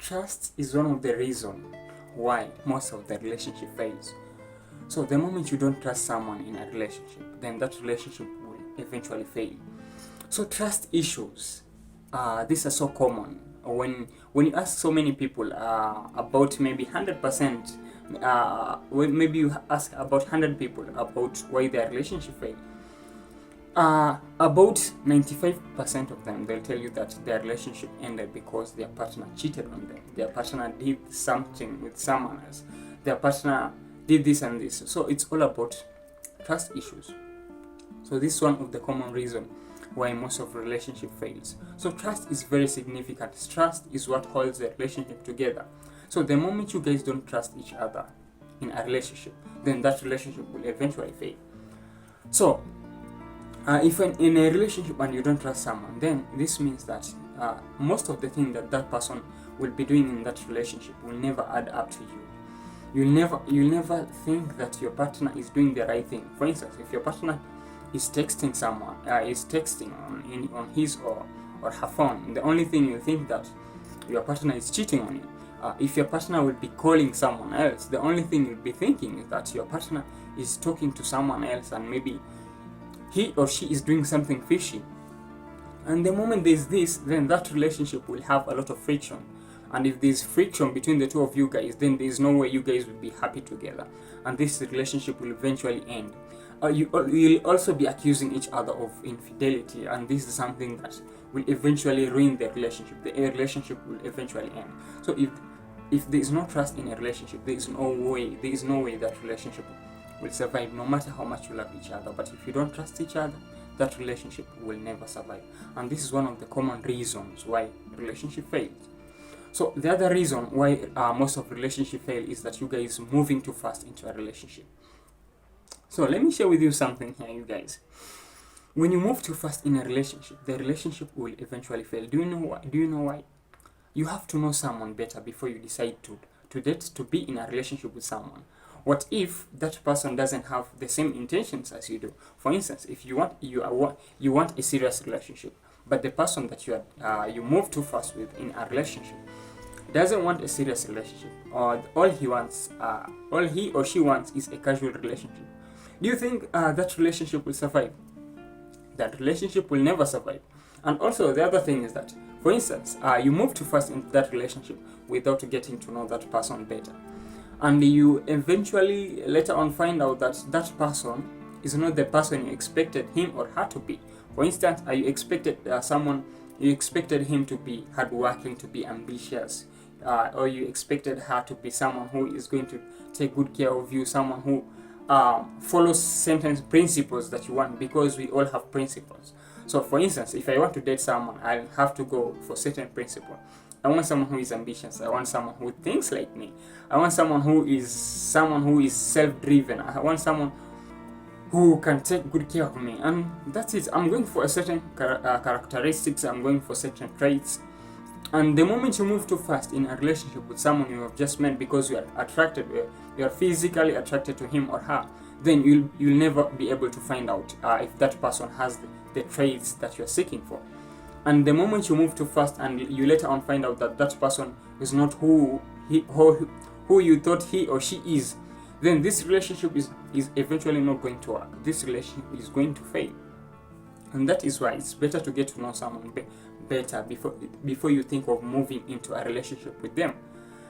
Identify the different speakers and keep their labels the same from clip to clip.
Speaker 1: trust is one of the reasons why most of the relationship fails. So the moment you don't trust someone in a relationship, then that relationship will eventually fail. So trust issues, these are so common. When you ask so many people about maybe 100%, when maybe you ask about 100 people about why their relationship failed, about 95% of them, they'll tell you that their relationship ended because their partner cheated on them. Their partner did something with someone else. Their partner did this and this. So it's all about trust issues. So this is one of the common reasons why most of relationship fails. So trust is very significant. Trust is what holds the relationship together. So the moment you guys don't trust each other in a relationship, then that relationship will eventually fail. So if in a relationship and you don't trust someone, then this means that most of the things that that person will be doing in that relationship will never add up to you. You'll never think that your partner is doing the right thing. For instance, if your partner is texting someone, is texting on his or her phone, the only thing you think that your partner is cheating on you. If your partner will be calling someone else, the only thing you'll be thinking is that your partner is talking to someone else and maybe he or she is doing something fishy. And the moment there's this, then that relationship will have a lot of friction. And if there's friction between the two of you guys, then there's no way you guys will be happy together. And this relationship will eventually end. You'll also be accusing each other of infidelity, and this is something that will eventually ruin the relationship. The relationship will eventually end. So if there is no trust in a relationship, there is no way that relationship will survive, no matter how much you love each other. But if you don't trust each other, that relationship will never survive. And this is one of the common reasons why relationship fails. So the other reason why most of relationship fail is that you guys moving too fast into a relationship. So let me share with you something here, you guys. When you move too fast in a relationship, the relationship will eventually fail. Do you know why? You have to know someone better before you decide to date, to be in a relationship with someone. What if that person doesn't have the same intentions as you do? For instance, if you want a serious relationship, but the person that you move too fast with in a relationship doesn't want a serious relationship, or all he or she wants is a casual relationship, do you think that relationship will survive? That relationship will never survive. And also the other thing is that, for instance, you move too fast into that relationship without getting to know that person better, and you eventually later on find out that that person is not the person you expected him or her to be. For instance, you expected him to be hardworking, to be ambitious, or you expected her to be someone who is going to take good care of you, someone who follows certain principles that you want, because we all have principles. So for instance, if I want to date someone, I have to go for certain principle. I want someone who is ambitious. I want someone who thinks like me. I want someone who is self-driven. I want someone who can take good care of me, and that's it. I'm going for a certain characteristics. I'm going for certain traits. And the moment you move too fast in a relationship with someone you have just met because you are physically attracted to him or her, then you'll never be able to find out if that person has the traits that you're seeking for. And the moment you move too fast and you later on find out that that person is not who you thought he or she is, then this relationship is eventually not going to work. This relationship is going to fail. And that is why it's better to get to know someone better before you think of moving into a relationship with them.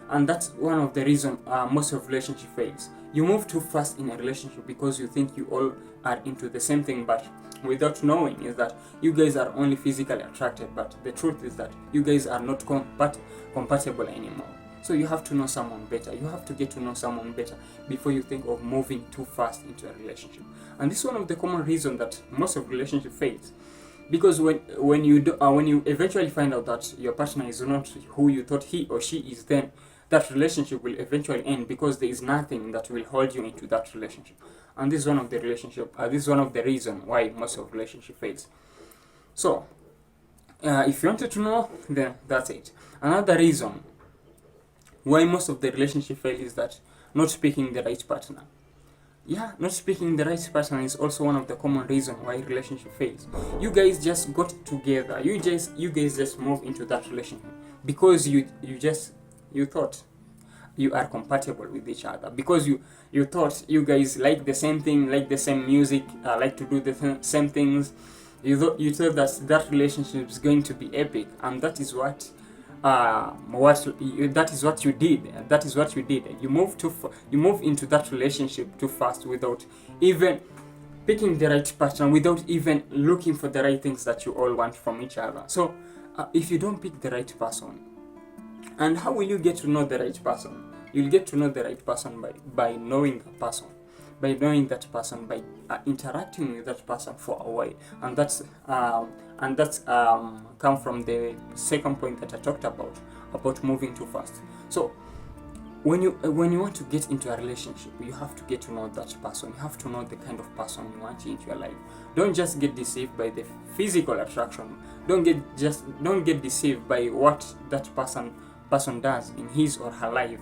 Speaker 1: And that's one of the reasons most of relationship fails. You move too fast in a relationship because you think you all are into the same thing, but without knowing is that you guys are only physically attracted, but the truth is that you guys are not compatible anymore. So you have to know someone better. You have to get to know someone better before you think of moving too fast into a relationship. And this is one of the common reasons that most of relationship fails. Because when you eventually find out that your partner is not who you thought he or she is, then that relationship will eventually end, because there is nothing that will hold you into that relationship. And this is one of the reasons why most of relationship fails. So if you wanted to know, then that's it. Another reason why most of the relationship fail is that not picking the right partner. Yeah, not picking the right partner is also one of the common reasons why relationship fails. You guys just got together. You guys just move into that relationship because you just You thought you are compatible with each other because you thought you guys like the same thing, like the same music, like to do the same things. You thought that that relationship is going to be epic, and that is what that is what you did. That is what you did. You move into that relationship too fast without even picking the right partner, without even looking for the right things that you all want from each other. So if you don't pick the right person, and how will you get to know the right person? You'll get to know the right person by knowing the person, by knowing that person, by interacting with that person for a while, and that's come from the second point that I talked about moving too fast. So when you want to get into a relationship, you have to get to know that person. You have to know the kind of person you want into your life. Don't just get deceived by the physical attraction. Don't get deceived by what that person does in his or her life.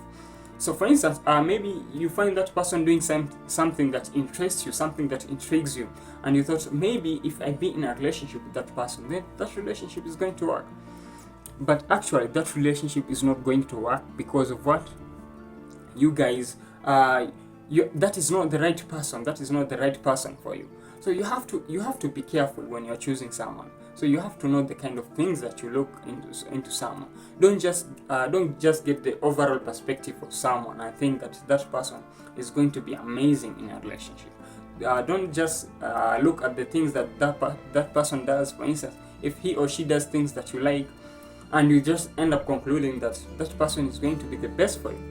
Speaker 1: So for instance, maybe you find that person doing something that interests you, something that intrigues you, and you thought, maybe if I be in a relationship with that person, then that relationship is going to work. But actually, that relationship is not going to work because of what? You guys, that is not the right person. That is not the right person for you. So you have to be careful when you're choosing someone. So you have to know the kind of things that you look into someone. Don't just get the overall perspective of someone and think that that person is going to be amazing in a relationship. Don't just look at the things that person does. For instance, if he or she does things that you like, and you just end up concluding that that person is going to be the best for you,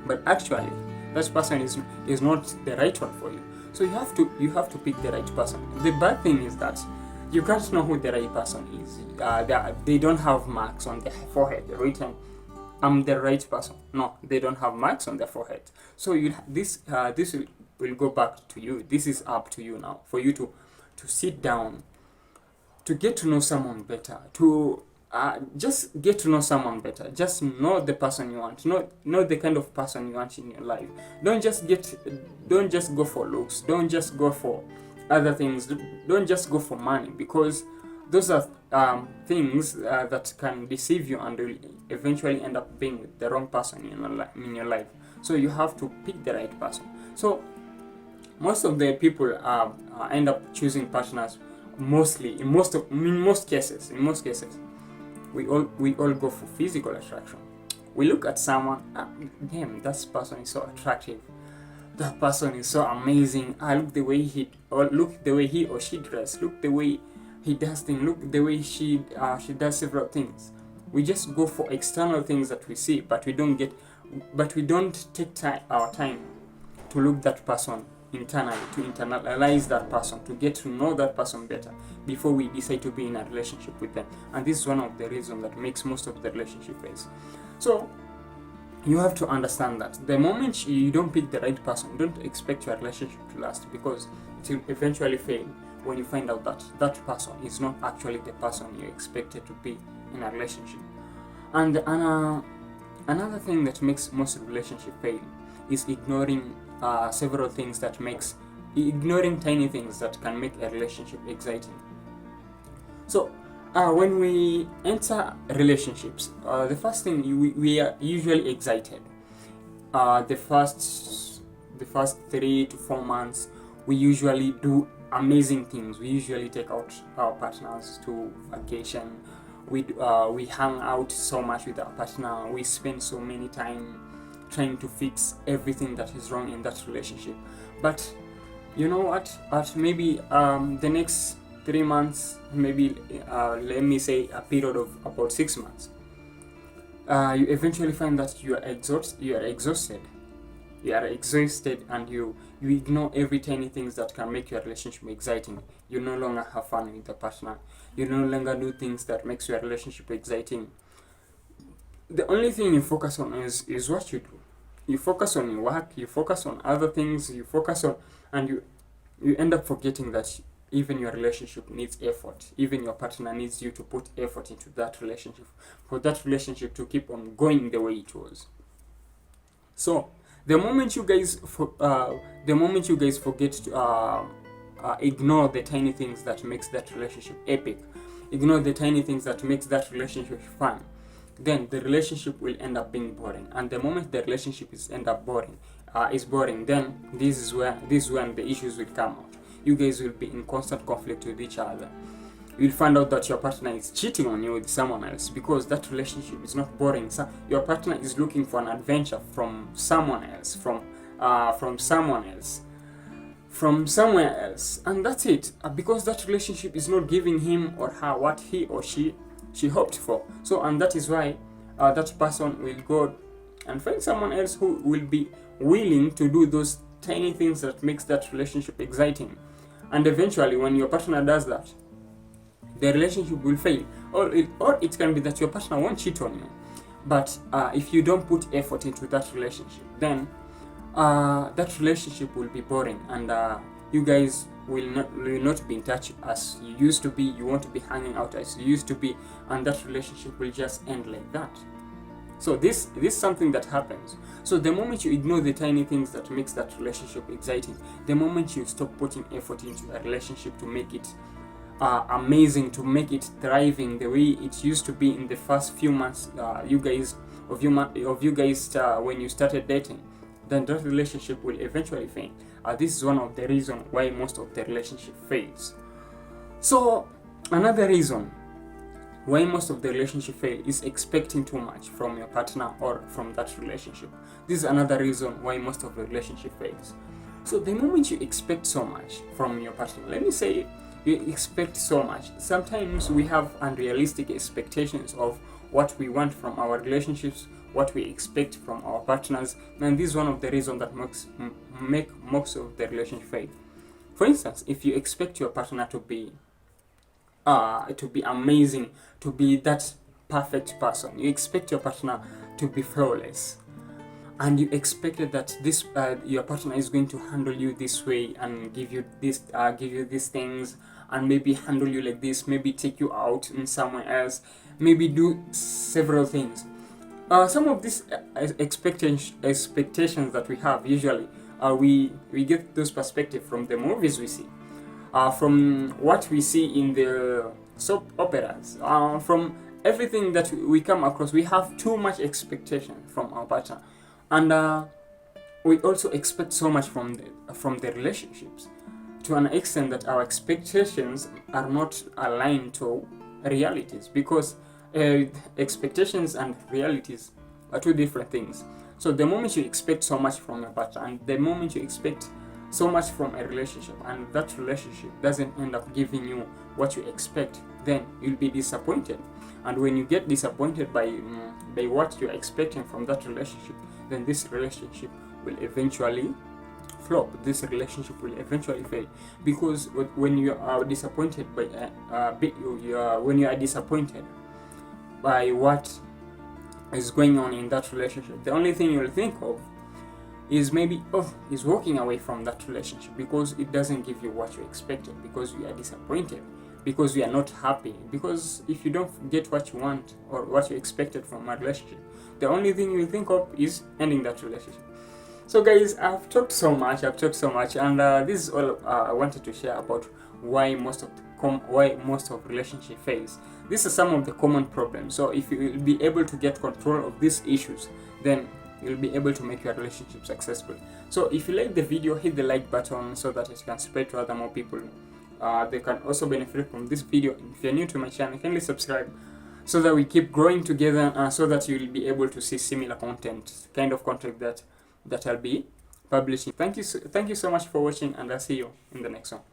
Speaker 1: but actually that person is not the right one for you. So you have to pick the right person. The bad thing is that you can't know who the right person is. They don't have marks on their forehead written, "I'm the right person." No, they don't have marks on their forehead. So this will go back to you. This is up to you now, for you to sit down, to get to know someone better, to just get to know someone better. Just know the person you want. Know the kind of person you want in your life. Don't just go for looks. Don't just go for other things. Don't just go for money, because those are things that can deceive you and will eventually end up being with the wrong person in your life. So you have to pick the right person. So most of the people end up choosing partners mostly in most cases. We all go for physical attraction. We look at someone, damn, that person is so attractive. That person is so amazing. Look the way he or she dress. Look the way he does things. Look the way she does several things. We just go for external things that we see, but we don't take our time to look that person internally, to internalize that person, to get to know that person better before we decide to be in a relationship with them. And this is one of the reasons that makes most of the relationship fails. So you have to understand that the moment you don't pick the right person, don't expect your relationship to last, because it will eventually fail when you find out that that person is not actually the person you expected to be in a relationship. And another thing that makes most relationships fail is ignoring tiny things that can make a relationship exciting. So when we enter relationships, the first thing, we are usually excited. The first 3 to 4 months, we usually do amazing things. We usually take out our partners to vacation. We hang out so much with our partner. We spend so many time trying to fix everything that is wrong in that relationship. But you know what? At maybe the next 3 months, maybe let me say a period of about 6 months, you eventually find that you are exhausted, and you ignore every tiny things that can make your relationship exciting. You no longer have fun with the partner. You no longer do things that makes your relationship exciting. The only thing you focus on is what you do. You focus on your work, you focus on other things, and you end up forgetting that even your relationship needs effort. Even your partner needs you to put effort into that relationship, for that relationship to keep on going the way it was. So the moment you guys forget to ignore the tiny things that makes that relationship epic, ignore the tiny things that makes that relationship fun, then the relationship will end up being boring. And the moment the relationship is boring, then this is when the issues will come out. You guys will be in constant conflict with each other. You'll find out that your partner is cheating on you with someone else because that relationship is not boring. So your partner is looking for an adventure from someone else, from somewhere else, and that's it. Because that relationship is not giving him or her what he or she hoped for. So, and that is why that person will go and find someone else who will be willing to do those tiny things that makes that relationship exciting. And eventually, when your partner does that, the relationship will fail. Or it can be that your partner won't cheat on you, but if you don't put effort into that relationship, then that relationship will be boring, and you guys will not be in touch as you used to be. You won't be hanging out as you used to be, and that relationship will just end like that. So this is something that happens. So the moment you ignore the tiny things that makes that relationship exciting, the moment you stop putting effort into a relationship to make it amazing, to make it thriving the way it used to be in the first few months when you started dating, then that relationship will eventually fail. This is one of the reasons why most of the relationship fails. So another reason why most of the relationship fail is expecting too much from your partner or from that relationship. This is another reason why most of the relationship fails. So the moment you expect so much from your partner, let me say you expect so much. Sometimes we have unrealistic expectations of what we want from our relationships, what we expect from our partners, and this is one of the reasons that make most of the relationship fail. For instance, if you expect your partner to be amazing, to be that perfect person, you expect your partner to be flawless, and you expected that this your partner is going to handle you this way and give you these things, and maybe handle you like this, maybe take you out in somewhere else, maybe do several things. Some of these expectations that we have usually we get those perspectives from the movies we see, from what we see in the soap operas, from everything that we come across. We have too much expectation from our partner, and we also expect so much from the relationships, to an extent that our expectations are not aligned to realities, because expectations and realities are two different things. So the moment you expect so much from your partner, and the moment you expect so much from a relationship, and that relationship doesn't end up giving you what you expect, then you'll be disappointed. And when you get disappointed by what you're expecting from that relationship, then this relationship will eventually flop. This relationship will eventually fail, because when you are disappointed when you are disappointed by what is going on in that relationship, the only thing you'll think of is maybe is walking away from that relationship, because it doesn't give you what you expected, because you are disappointed, because you are not happy. Because if you don't get what you want or what you expected from a relationship, the only thing you think of is ending that relationship. So guys, I've talked so much, and this is all I wanted to share about why most of relationship fails. These are some of the common problems. So if you will be able to get control of these issues, then you'll be able to make your relationship successful. So if you like the video, hit the like button so that it can spread to other more people. They can also benefit from this video. If you're new to my channel, kindly subscribe so that we keep growing together, so that you'll be able to see similar content, kind of content that I'll be publishing. Thank you so much for watching, and I'll see you in the next one.